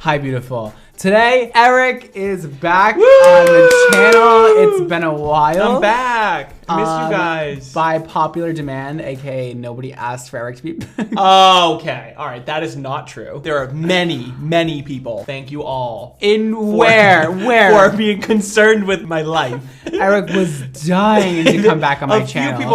Hi, beautiful. Today, Eric is back on the channel. It's been a while. I'm back. I miss you guys. By popular demand, aka nobody asked for Eric to be back. Okay. All right. That is not true. There are many people. Thank you all. Where? For being concerned with my life. Eric was dying to come back on my channel. A few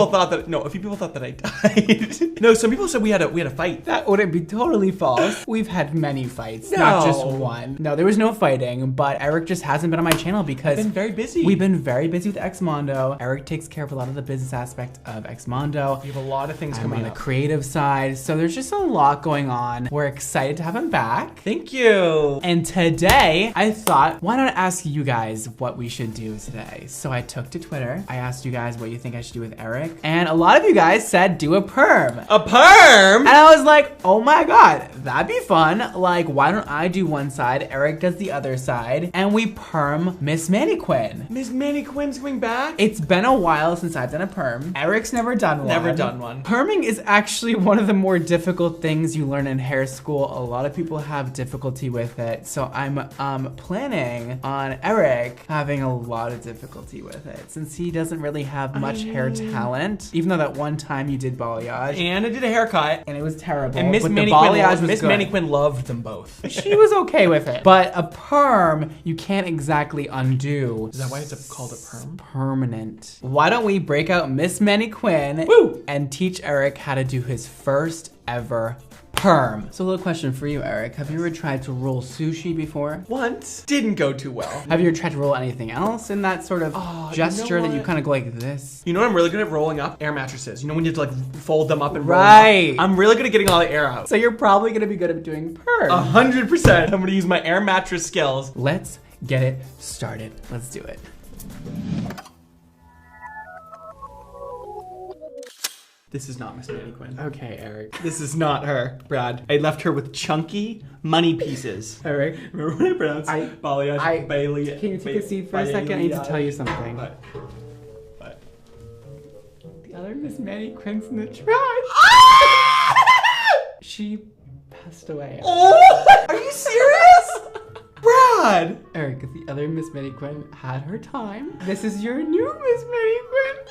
people thought that I died. No, some people said we had a fight. That wouldn't be totally false. We've had many fights, not just one. No, there was no fighting, but Eric just hasn't been on my channel because I've been very busy. We've been very busy with Xmondo. Eric takes care of a lot of the business aspect of Xmondo. We have a lot of things coming on the creative side, so there's just a lot going on. We're excited to have him back. Thank you. And today, I thought, why not ask you guys what we should do today? So I took to Twitter. I asked you guys what you think I should do with Eric, and a lot of you guys said do a perm. A perm? And I was like, oh my god, that'd be fun. Like, why don't I do one side, Eric does the other side, and we perm Miss Mannequin. Miss Mannequin's coming back? It's been a while since I've done a perm. Eric's never done one. Never done one. Perming is actually one of the more difficult things you learn in hair school. A lot of people have difficulty with it, so I'm planning on Eric having a lot of difficulty with it since he doesn't really have much hair talent, even though that one time you did balayage. And I did a haircut. And it was terrible. And Miss Mannequin loved them both. She was okay with it. But a perm, you can't exactly undo. Is that why it's called a perm? Permanent. Why don't we break out Miss Mannequin and teach Eric how to do his first ever perm. So a little question for you, Eric. Have you ever tried to roll sushi before? Once. Didn't go too well. Have you ever tried to roll anything else in that sort of gesture that you kind of go like this? You know what I'm really good at rolling up? Air mattresses. You know when you have to like fold them up and roll them up? I'm really good at getting all the air out. So you're probably gonna be good at doing perm. 100%. I'm gonna use my air mattress skills. Let's get it started. Let's do it. This is not Miss Mannequin. Okay, Eric. This is not her, Brad. I left her with chunky money pieces. Eric. Remember when I pronounced balayage? Bailey. Can you take a seat for a second? I need to tell you something. What? The other Miss Mannequin's in the trash. She passed away. Oh! Are you serious? Brad! Eric, the other Miss Mannequin had her time. This is your new Miss Mannequin.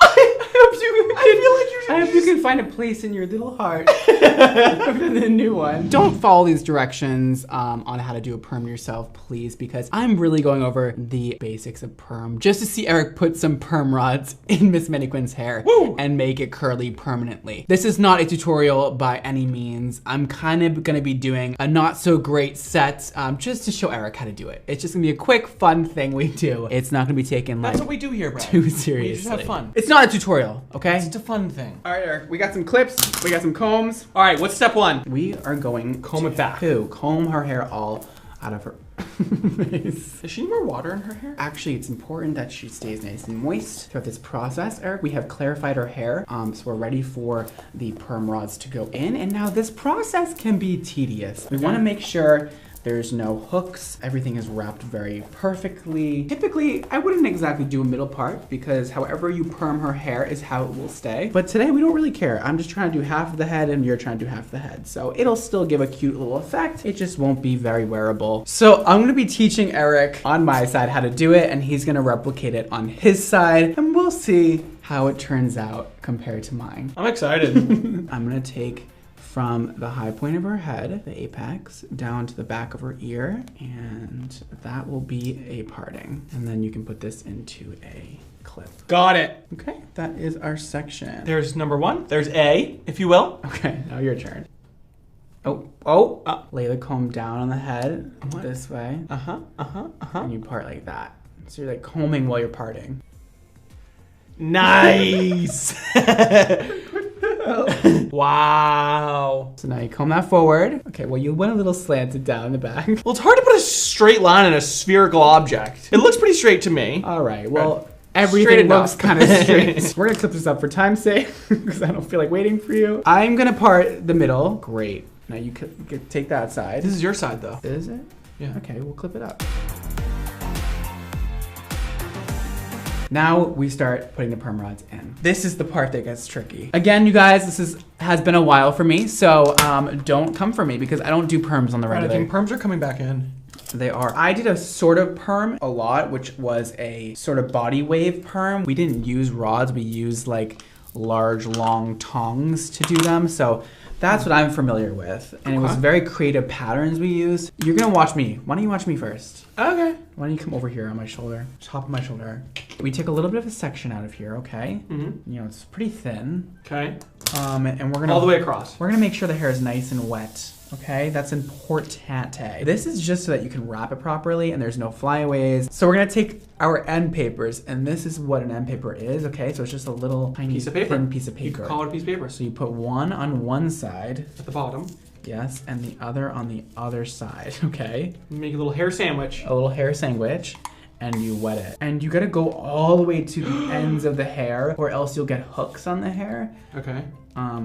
I hope you can find a place in your little heart for the new one. Don't follow these directions on how to do a perm yourself, please, because I'm really going over the basics of perm just to see Eric put some perm rods in Miss Mannequin's hair and make it curly permanently. This is not a tutorial by any means. I'm kind of gonna be doing a not so great set just to show Eric how to do it. It's just gonna be a quick, fun thing we do. It's not gonna be taken like That's what we do here, Brad. too seriously. We just have fun. It's not a tutorial, okay? It's a fun thing. All right, Eric, we got some clips, we got some combs. All right, what's step one? We are going comb it back. Comb her hair all out of her face. Does she need more water in her hair? Actually, it's important that she stays nice and moist throughout this process, Eric. We have clarified her hair, so we're ready for the perm rods to go in. And now this process can be tedious. We want to make sure there's no hooks. Everything is wrapped very perfectly. Typically, I wouldn't exactly do a middle part because however you perm her hair is how it will stay. But today we don't really care. I'm just trying to do half of the head and you're trying to do half the head. So it'll still give a cute little effect. It just won't be very wearable. So I'm gonna be teaching Eric on my side how to do it and he's gonna replicate it on his side and we'll see how it turns out compared to mine. I'm excited. I'm gonna take from the high point of her head, the apex, down to the back of her ear, and that will be a parting. And then you can put this into a clip. Got it. Okay, that is our section. There's number one. There's A, if you will. Okay, now your turn. Lay the comb down on the head this way. And you part like that. So you're like combing while you're parting. Nice. Wow. So now you comb that forward. Okay, well you went a little slanted down in the back. Well, it's hard to put a straight line in a spherical object. It looks pretty straight to me. All right, well, everything looks kind of straight. We're gonna clip this up for time's sake because I don't feel like waiting for you. I'm gonna part the middle. Great. Now you could take that side. This is your side though. Is it? Yeah. Okay, we'll clip it up. Now we start putting the perm rods in. This is the part that gets tricky. Again, you guys, this has been a while for me, so don't come for me because I don't do perms on the regular. I think perms are coming back in. They are. I did a sort of perm a lot, which was a sort of body wave perm. We didn't use rods, we used like large long tongs to do them. So that's what I'm familiar with. And it was very creative patterns we used. You're gonna watch me. Why don't you watch me first? Okay. Why don't you come over here on my shoulder? Top of my shoulder. We take a little bit of a section out of here, okay? You know, it's pretty thin. Okay. And we're gonna all the way across. We're gonna make sure the hair is nice and wet. Okay, that's important. This is just so that you can wrap it properly and there's no flyaways. So we're gonna take our end papers, and this is what an end paper is, okay? So it's just a little tiny piece of paper. thin piece of paper. You can call it a piece of paper. So you put one on one side. At the bottom. Yes, and the other on the other side, okay? Make a little hair sandwich. A little hair sandwich, and you wet it. And you gotta go all the way to the ends of the hair, or else you'll get hooks on the hair. Okay.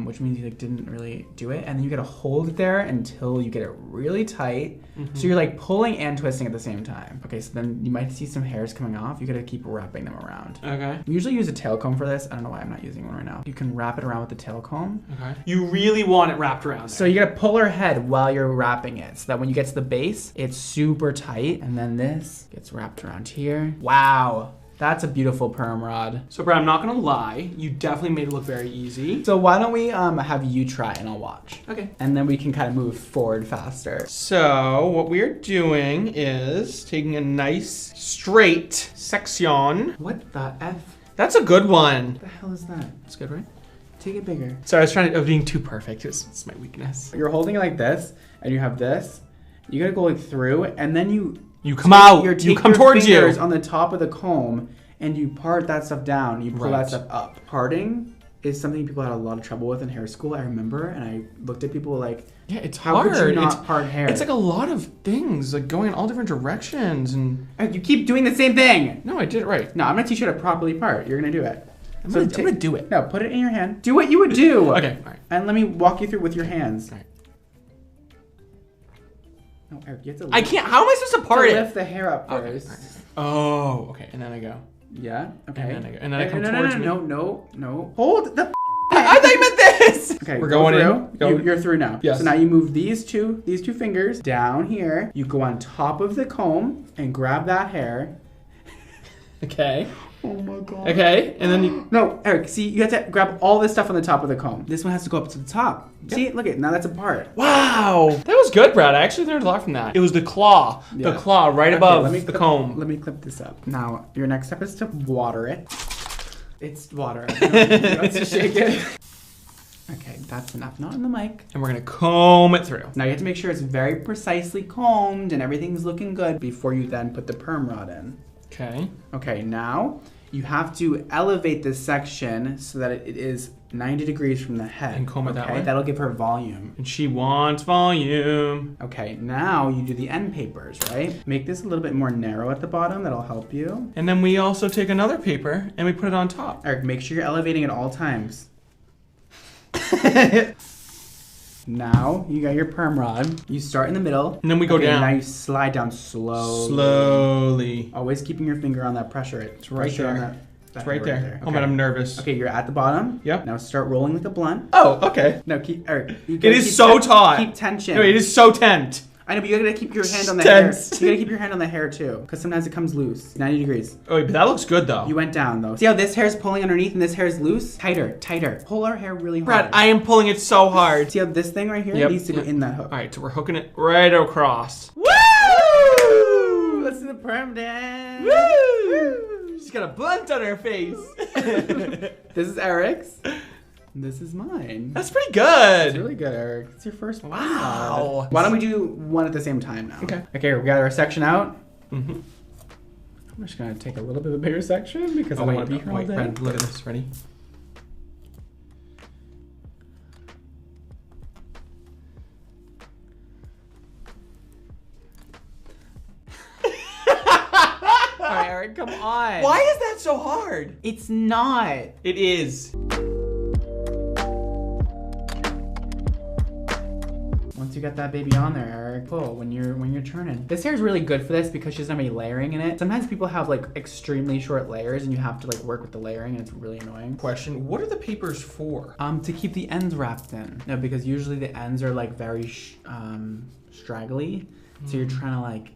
Which means you like didn't really do it, and then you gotta hold it there until you get it really tight. So you're like pulling and twisting at the same time. Okay, so then you might see some hairs coming off. You gotta keep wrapping them around. Okay. We usually use a tail comb for this. I don't know why I'm not using one right now. You can wrap it around with the tail comb. Okay. You really want it wrapped around there. So you gotta pull her head while you're wrapping it, so that when you get to the base, it's super tight, and then this gets wrapped around here. Wow. That's a beautiful perm rod. So Brad, I'm not gonna lie, you definitely made it look very easy. So why don't we have you try and I'll watch. Okay. And then we can kind of move forward faster. So what we're doing is taking a nice straight section. What the F? That's a good one. What the hell is that? That's good, right? Take it bigger. Sorry, I was being too perfect. It's my weakness. You're holding it like this, and you have this. You gotta go like through, and then you come out. You come towards you. On the top of the comb, and you part that stuff down. You pull that stuff up. Parting is something people had a lot of trouble with in hair school. I remember, and I looked at people like, yeah, it's how hard. Could you not part hair? It's like a lot of things, like going in all different directions, and you keep doing the same thing. No, I did it right. No, I'm gonna teach you how to properly part. You're gonna do it. I'm gonna do it. No, put it in your hand. Do what you would do. Okay, all right. And let me walk you through with your hands. All right. No, Eric, you have to lift, I can't. How am I supposed to part it? Lift the hair up first. Okay. Oh, okay. And then I go. Yeah. Okay. And then I go. And then I come towards me. No. Hold the. I thought you meant this. Okay, we're going through. You're through now. Yes. So now you move these two fingers down here. You go on top of the comb and grab that hair. Okay. Oh my god. Okay, and then you... No, Eric, see, you have to grab all this stuff on the top of the comb. This one has to go up to the top. Yep. See, look at now that's apart. Wow, that was good, Brad. I actually learned a lot from that. It was the claw. Yeah. The claw right above the comb. Let me clip this up. Now, your next step is to water it. It's water. You have to shake it. Okay, that's enough. Not in the mic. And we're gonna comb it through. Now you have to make sure it's very precisely combed and everything's looking good before you then put the perm rod in. Okay. Okay, now you have to elevate this section so that it is 90 degrees from the head. And comb it that way? That'll give her volume. And she wants volume. Okay, now you do the end papers, right? Make this a little bit more narrow at the bottom. That'll help you. And then we also take another paper and we put it on top. Eric, make sure you're elevating at all times. Now you got your perm rod. You start in the middle. And then we go down. Now you slide down slowly. Slowly. Always keeping your finger on that pressure. It's right there. It's right there. Okay. Oh man, I'm nervous. Okay, you're at the bottom. Yep. Now start rolling like a blunt. Oh, okay. No, keep, Eric. It is so taut. Keep tension. No, it is so tense. I know, but you gotta keep your hand on the hair. You gotta keep your hand on the hair too, because sometimes it comes loose. 90 degrees. Oh, but that looks good though. You went down though. See how this hair is pulling underneath and this haar is loose? Tighter. Pull our hair really hard. Brad, I am pulling it so hard. See how this thing right here needs to go in that hook. All right, so we're hooking it right across. Woo! Let's do the perm dance. Woo! She's got a blunt on her face. This is Eric's. This is mine. That's pretty good. It's really good, Eric. It's your first one. Wow. Why don't we do one at the same time now? Okay. Okay, we got our section out. Mm-hmm. I'm just gonna take a little bit of a bigger section because I don't want to be here all day. Brad, look at this. Ready? All right, Eric, come on. Why is that so hard? It's not. It is. Once you got that baby on there, Eric, pull when you're turning. This hair is really good for this because she's not gonna be layering in it. Sometimes people have like extremely short layers and you have to like work with the layering and it's really annoying. Question, what are the papers for? To keep the ends wrapped in. No, because usually the ends are like very straggly. So you're trying to like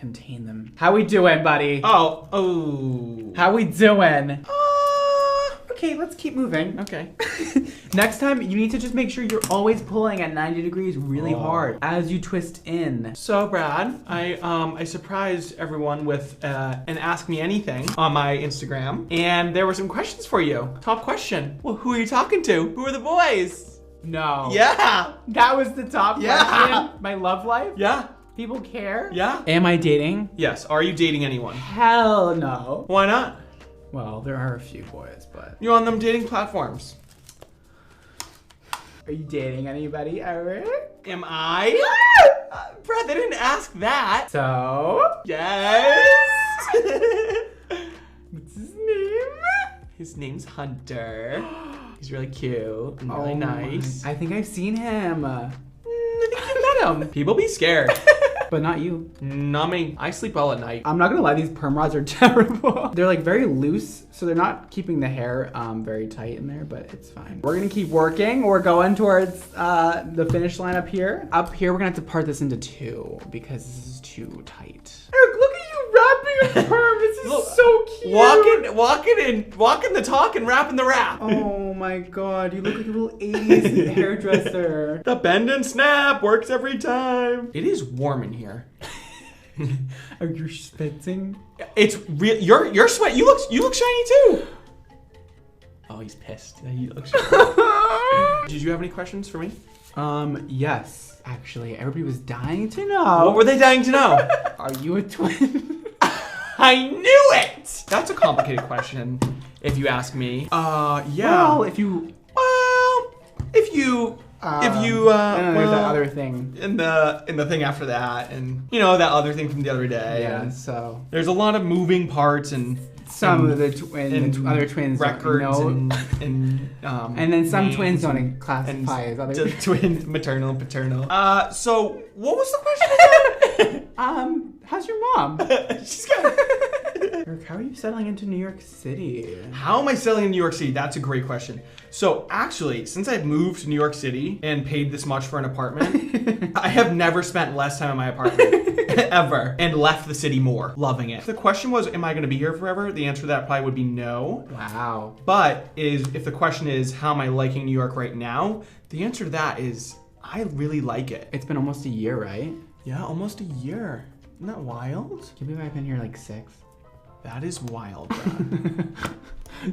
contain them. How we doing, buddy? Oh. How we doing? Okay, let's keep moving. Okay. Next time, you need to just make sure you're always pulling at 90 degrees really hard as you twist in. So, Brad, I surprised everyone with an Ask Me Anything on my Instagram, and there were some questions for you. Top question. Well, who are you talking to? Who are the boys? No. Yeah. That was the top question? My love life? Yeah. People care? Yeah. Am I dating? Yes. Are you dating anyone? Hell no. Why not? Well, there are a few boys, but... You're on them dating platforms. Are you dating anybody, Eric? Am I? Brad, they didn't ask that. So? Yes. What's his name? His name's Hunter. He's really cute and really nice. I think I've seen him. I think you met him. People be scared. But not you. Not me. I sleep well at night. I'm not gonna lie, these perm rods are terrible. They're like very loose, so they're not keeping the hair very tight in there, but it's fine. We're gonna keep working. We're going towards the finish line up here. Up here, we're gonna have to part this into two because this is too tight. Eric, look at you wrapping a perm. This is so cute. Walking the talk and rapping the rap. Oh my God, you look like a little 80s hairdresser. The bend and snap works every time. It is warm in here. Are you sweating? It's real. You're sweat. You look shiny too. Oh, he's pissed. He looks shiny. Did you have any questions for me? Yes. Actually, everybody was dying to know. What were they dying to know? Are you a twin? I knew it. That's a complicated question, if you ask me. Yeah. Well, if you. There's that other thing. In the thing after that, and you know that other thing from the other day. Yeah. And So there's a lot of moving parts and some of the other twins records don't know. And then some twins don't classify as other twin, maternal and paternal. So what was the question again? How's your mom? She's got. Eric, how are you settling into New York City? How am I settling in New York City? That's a great question. So actually, since I've moved to New York City and paid this much for an apartment, I have never spent less time in my apartment ever and left the city more. Loving it. If the question was, am I going to be here forever? The answer to that probably would be no. Wow. But if the question is, how am I liking New York right now? The answer to that is, I really like it. It's been almost a year, right? Yeah, almost a year. Isn't that wild? Can you believe I've been here like 6? That is wild, Brad.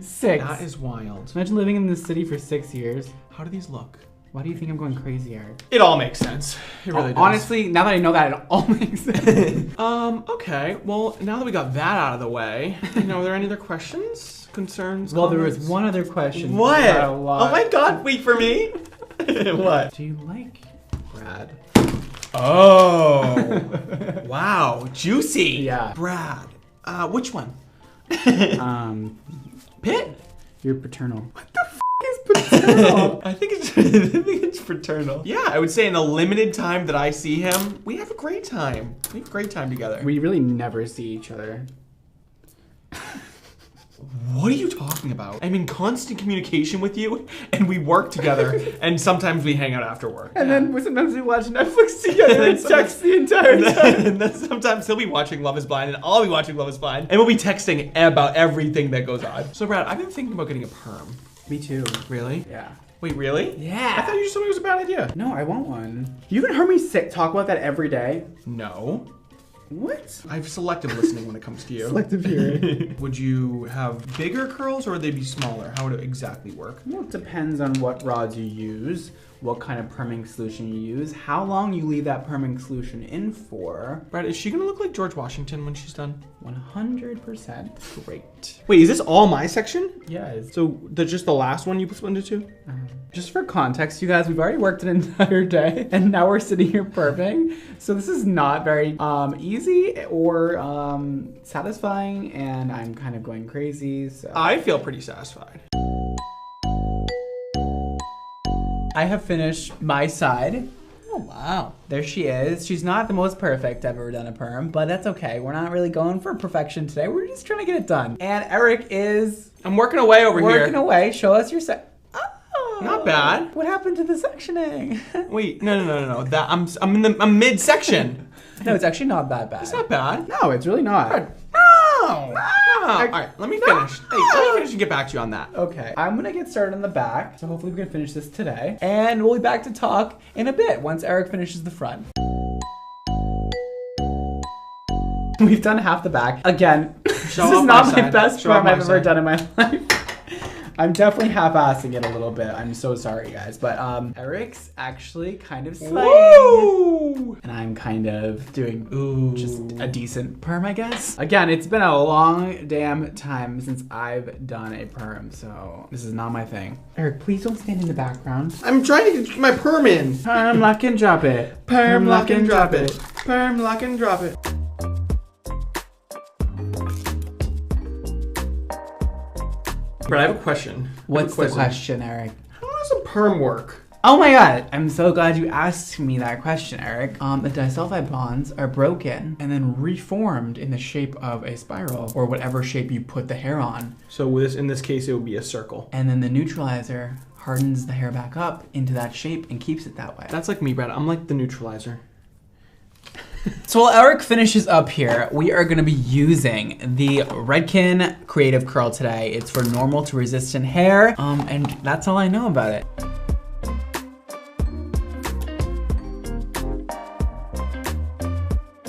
6. That is wild. Imagine living in this city for 6 years. How do these look? Why do you think I'm going crazy, Eric? It all makes sense. It really does. Honestly, now that I know that, it all makes sense. Okay. Well, now that we got that out of the way, are there any other questions, concerns, Well, there comments? was one other question. What? I got a lot. Oh my God! Wait for me. What? Do you like Brad? Oh. Wow. Juicy. Yeah. Brad. Which one? Pitt? You're paternal. What the is paternal? I think it's paternal. Yeah, I would say in the limited time that I see him, we have a great time. We have a great time together. We really never see each other. What are you talking about? I'm in constant communication with you, and we work together, and sometimes we hang out after work. And then sometimes we watch Netflix together and text the entire time. And then sometimes he'll be watching Love is Blind, and I'll be watching Love is Blind, and we'll be texting about everything that goes on. So Brad, I've been thinking about getting a perm. Me too. Really? Yeah. Wait, really? Yeah. I thought you just told me it was a bad idea. No, I want one. You haven't heard me talk about that every day. No. What? I have selective listening when it comes to you. Selective hearing. Would you have bigger curls or would they be smaller? How would it exactly work? Well, it depends on what rods you use, what kind of perming solution you use, how long you leave that perming solution in for. Brad, is she gonna look like George Washington when she's done? 100%. Great. Wait, is this all my section? Yes. So just the last one you split into two? Just for context, you guys, we've already worked an entire day and now we're sitting here perming. So this is not very easy or satisfying, and I'm kind of going crazy. So I feel pretty satisfied. I have finished my side. Oh, wow. There she is. She's not the most perfect I've ever done a perm, but that's okay. We're not really going for perfection today. We're just trying to get it done. And Eric is... I'm working away over here. Working away. Show us your set. Oh, not bad. What happened to the sectioning? Wait, no. That I'm mid-section. No, it's actually not that bad. It's not bad. No, it's really not. No. All right, let me finish. Hey, let me finish and get back to you on that. Okay, I'm gonna get started on the back, so hopefully we can finish this today. And we'll be back to talk in a bit once Eric finishes the front. We've done half the back. Again, this is not my best perm I've ever done in my life. I'm definitely half-assing it a little bit. I'm so sorry, guys. But Eric's actually kind of slaying. Woo! And I'm kind of doing just a decent perm, I guess. Again, it's been a long damn time since I've done a perm, so this is not my thing. Eric, please don't stand in the background. I'm trying to get my perm in. Perm, lock, and drop it. Perm, lock, and drop it. Perm, lock, and drop it. Brad, I have a question. What's the question, Eric? How does a perm work? Oh my god, I'm so glad you asked me that question, Eric. The disulfide bonds are broken and then reformed in the shape of a spiral or whatever shape you put the hair on. So in this case, it would be a circle. And then the neutralizer hardens the hair back up into that shape and keeps it that way. That's like me, Brad. I'm like the neutralizer. So while Eric finishes up here, we are gonna be using the Redken Creative Curl today. It's for normal to resistant hair, and that's all I know about it.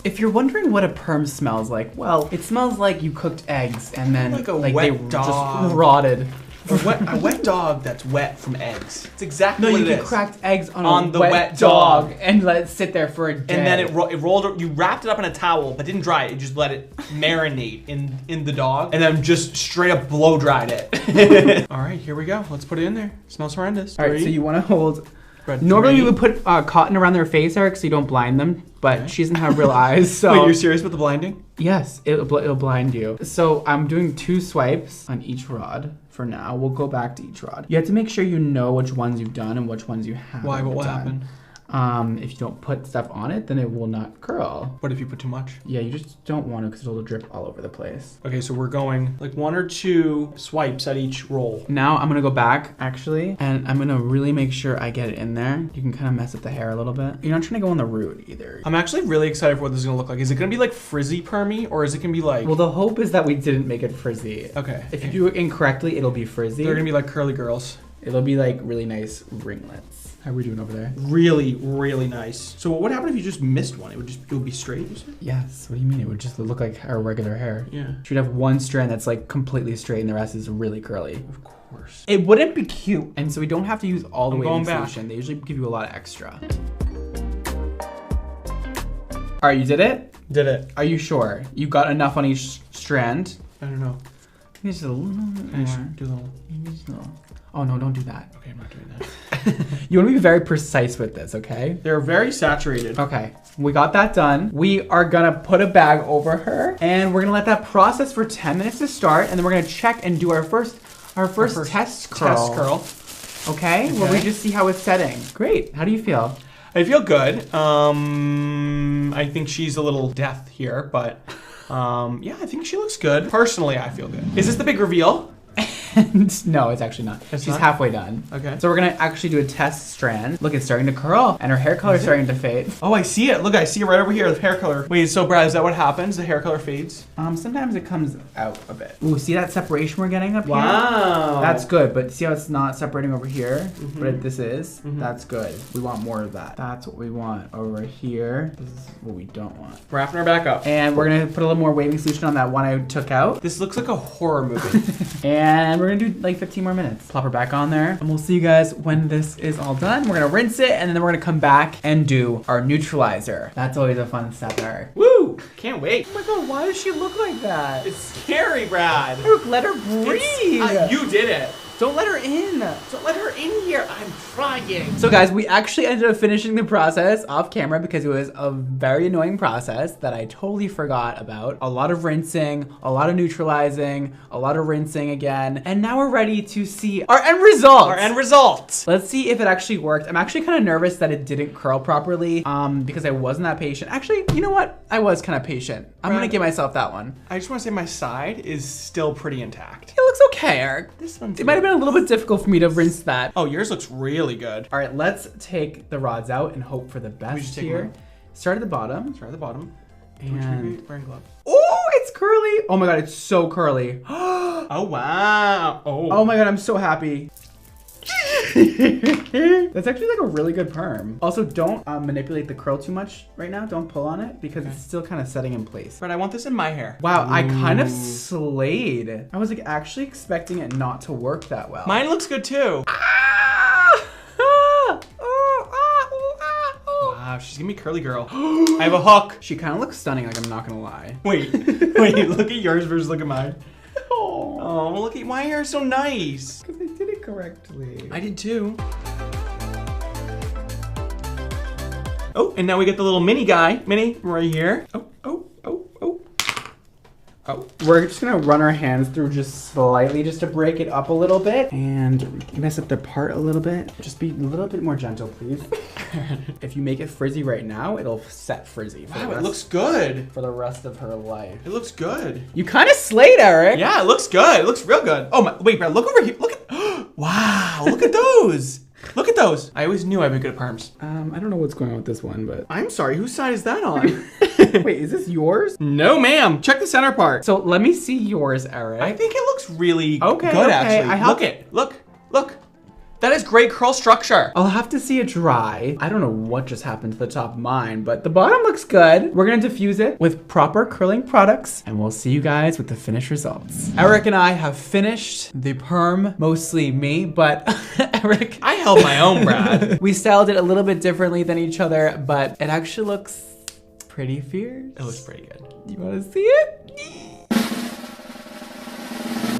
If you're wondering what a perm smells like, well, it smells like you cooked eggs and then like they wet dog. just rotted. A wet dog that's wet from eggs. It's exactly what it is. No, you could crack eggs on the wet dog and let it sit there for a day. And then it rolled. You wrapped it up in a towel, but didn't dry it. You just let it marinate in the dog, and then just straight up blow dried it. All right, here we go. Let's put it in there. It smells horrendous. All right, so you want to hold. Red Normally three. we would put cotton around their face, Eric, so you don't blind them. But she doesn't have real eyes, so. Wait, you're serious with the blinding? Yes, it'll blind you. So I'm doing 2 swipes on each rod. For now, we'll go back to each rod. You have to make sure you know which ones you've done and which ones you haven't. Why? What will done. happen? If you don't put stuff on it, then it will not curl. What if you put too much? Yeah, you just don't want to because it'll drip all over the place. Okay, so we're going like 1 or 2 swipes at each roll. Now I'm gonna go back actually, and I'm gonna really make sure I get it in there. You can kind of mess up the hair a little bit. You're not trying to go on the root either. I'm actually really excited for what this is gonna look like. Is it gonna be like frizzy permy, or is it gonna be like? Well, the hope is that we didn't make it frizzy. Okay. If you do it incorrectly, it'll be frizzy. They're gonna be like curly girls. It'll be like really nice ringlets. How are we doing over there? Really, really nice. So what would happen if you just missed one? It would be straight, you said? Yes. What do you mean? It would just look like our regular hair. Yeah. Should have one strand that's like completely straight and the rest is really curly. Of course. It wouldn't be cute. And so we don't have to use all the waving going back. solution. They usually give you a lot of extra. All right, you did it? Did it. Are you sure? You got enough on each strand? I don't know. Maybe just a little bit Can I more. do a little? Maybe just a little. Oh no, don't do that. Okay, I'm not doing that. You want to be very precise with this, okay? They're very saturated. Okay, we got that done. We are gonna put a bag over her and we're gonna let that process for 10 minutes to start, and then we're gonna check and do our first test curl. Test curl. Okay, where we just see how it's setting. Great, how do you feel? I feel good. I think she's a little deaf here, but yeah, I think she looks good. Personally, I feel good. Is this the big reveal? No, it's actually not. It's She's not? halfway done. Okay. So we're gonna actually do a test strand. Look, it's starting to curl and her hair color is starting to fade. Oh, I see it. Look, I see it right over here, the hair color. Wait, so Brad, is that what happens? The hair color fades? Sometimes it comes out a bit. Ooh, see that separation we're getting up here? Wow. That's good, but see how it's not separating over here? But this is? That's good. We want more of that. That's what we want over here. This is what we don't want. Wrapping her back up. And we're gonna put a little more waving solution on that one I took out. This looks like a horror movie. And we're gonna do like 15 more minutes. Plop her back on there. And we'll see you guys when this is all done. We're gonna rinse it and then we're gonna come back and do our neutralizer. That's always a fun step, Eric. Woo! Can't wait. Oh my god, why does she look like that? It's scary, Brad. Look, let her breathe. You did it. Don't let her in. Don't let her in here. I'm trying. So guys, we actually ended up finishing the process off camera because it was a very annoying process that I totally forgot about. A lot of rinsing, a lot of neutralizing, a lot of rinsing again. And now we're ready to see our end result. Our end result. Let's see if it actually worked. I'm actually kind of nervous that it didn't curl properly because I wasn't that patient. Actually, you know what? I was kind of patient. I'm gonna give myself that one. I just want to say my side is still pretty intact. It looks okay, Eric. This one's It might have been a little bit difficult for me to rinse that. Oh, yours looks really good. All right, let's take the rods out and hope for the best take here. one? Start at the bottom. Start at the bottom. And wearing gloves. oh, it's curly. Oh my God, it's so curly. Oh, wow. Oh my God, I'm so happy. That's actually like a really good perm. Also, don't manipulate the curl too much right now. Don't pull on it because it's still kind of setting in place. But I want this in my hair. Wow, I kind of slayed. I was like actually expecting it not to work that well. Mine looks good too. Wow, she's gonna be curly girl. I have a hook. She kind of looks stunning, like I'm not gonna lie. Wait, look at yours versus look at mine. Oh, look at my hair is so nice. Because I did it correctly. I did too. Oh, and now we get the little mini guy. Mini right here. Oh. We're just gonna run our hands through just slightly just to break it up a little bit and mess up the part a little bit. Just be a little bit more gentle, please. If you make it frizzy right now, it'll set frizzy. Wow, it looks good. For the rest of her life. It looks good. You kind of slayed, Eric. Yeah, it looks good. It looks real good. Oh my, wait, Brad, look over here. Look at, wow, look at those. Look at those. I always knew I'd be good at perms. I don't know what's going on with this one, but. I'm sorry, whose side is that on? Wait, is this yours? No, ma'am. Check the center part. So let me see yours, Eric. I think it looks really good, okay. actually. Look. That is great curl structure. I'll have to see it dry. I don't know what just happened to the top of mine, but the bottom looks good. We're gonna diffuse it with proper curling products, and we'll see you guys with the finished results. Eric and I have finished the perm, mostly me, but Eric. I held my own, Brad. We styled it a little bit differently than each other, but it actually looks pretty fierce. It looks pretty good. You wanna see it?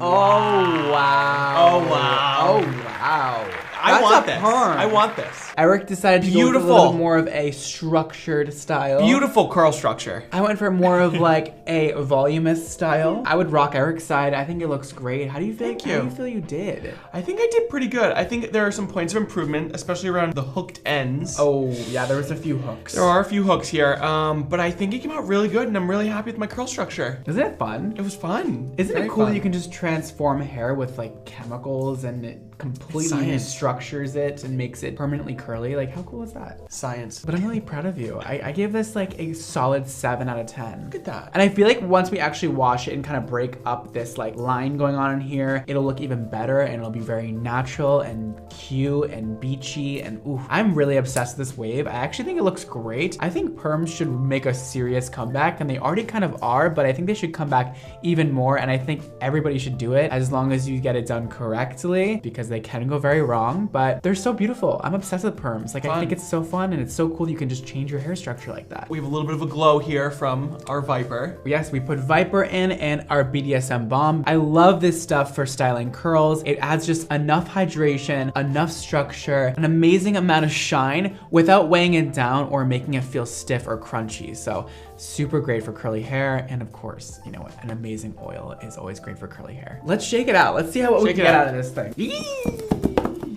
Oh, wow. Oh, wow. Oh, wow. I want this. Perm. I want this. Eric decided to go with a little bit more of a structured style. Beautiful curl structure. I went for more of like a voluminous style. I would rock Eric's side. I think it looks great. How do you feel? How do you feel you did? I think I did pretty good. I think there are some points of improvement, especially around the hooked ends. Oh, yeah, there was a few hooks. There are a few hooks here, but I think it came out really good, and I'm really happy with my curl structure. Isn't it fun? It was fun. Isn't it cool that you can just transform hair with like chemicals and it completely restructures it and makes it permanently curly? Like, how cool is that? Science. But I'm really proud of you. I gave this like a solid 7 out of 10. Look at that. And I feel like once we actually wash it and kind of break up this like line going on in here, it'll look even better and it'll be very natural and cute and beachy and ooh. I'm really obsessed with this wave. I actually think it looks great. I think perms should make a serious comeback, and they already kind of are, but I think they should come back even more, and I think everybody should do it as long as you get it done correctly, because they can go very wrong, but they're so beautiful. I'm obsessed with perms. Like, I think it's so fun and it's so cool you can just change your hair structure like that. We have a little bit of a glow here from our Viper. Yes, we put Viper in and our BDSM balm. I love this stuff for styling curls. It adds just enough hydration, enough structure, an amazing amount of shine without weighing it down or making it feel stiff or crunchy. So super great for curly hair. And of course, you know what? An amazing oil is always great for curly hair. Let's shake it out. Let's see what we can get out of this thing.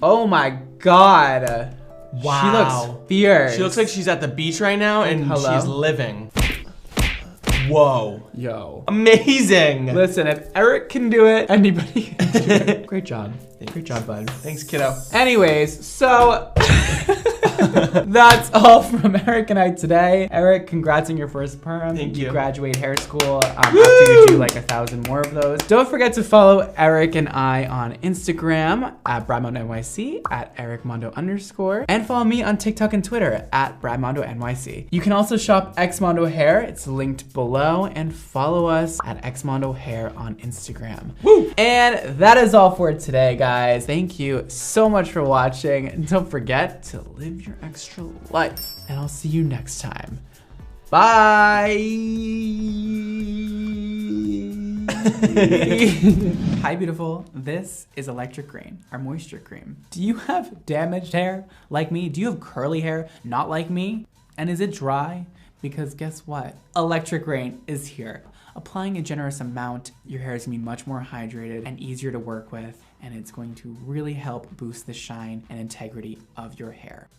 Oh my God. Wow. She looks fierce. She looks like she's at the beach right now and she's living. Whoa. Yo. Amazing. Listen, if Eric can do it, anybody can do it. Great job. Great job, bud. Thanks, kiddo. Anyways, so that's all from Eric and I today. Eric, congrats on your first perm. Thank you. You graduate hair school after you do like 1,000 more of those. Don't forget to follow Eric and I on Instagram at BradMondoNYC, at EricMondo_, and follow me on TikTok and Twitter at BradMondoNYC. You can also shop Xmondo Hair. It's linked below, and follow us at Xmondo Hair on Instagram. Woo! And that is all for today, guys. Thank you so much for watching. And don't forget to live your extra life. And I'll see you next time. Bye. Hi, beautiful. This is Electric Rain, our moisture cream. Do you have damaged hair like me? Do you have curly hair not like me? And is it dry? Because guess what? Electric Rain is here. Applying a generous amount, your hair is gonna be much more hydrated and easier to work with, and it's going to really help boost the shine and integrity of your hair.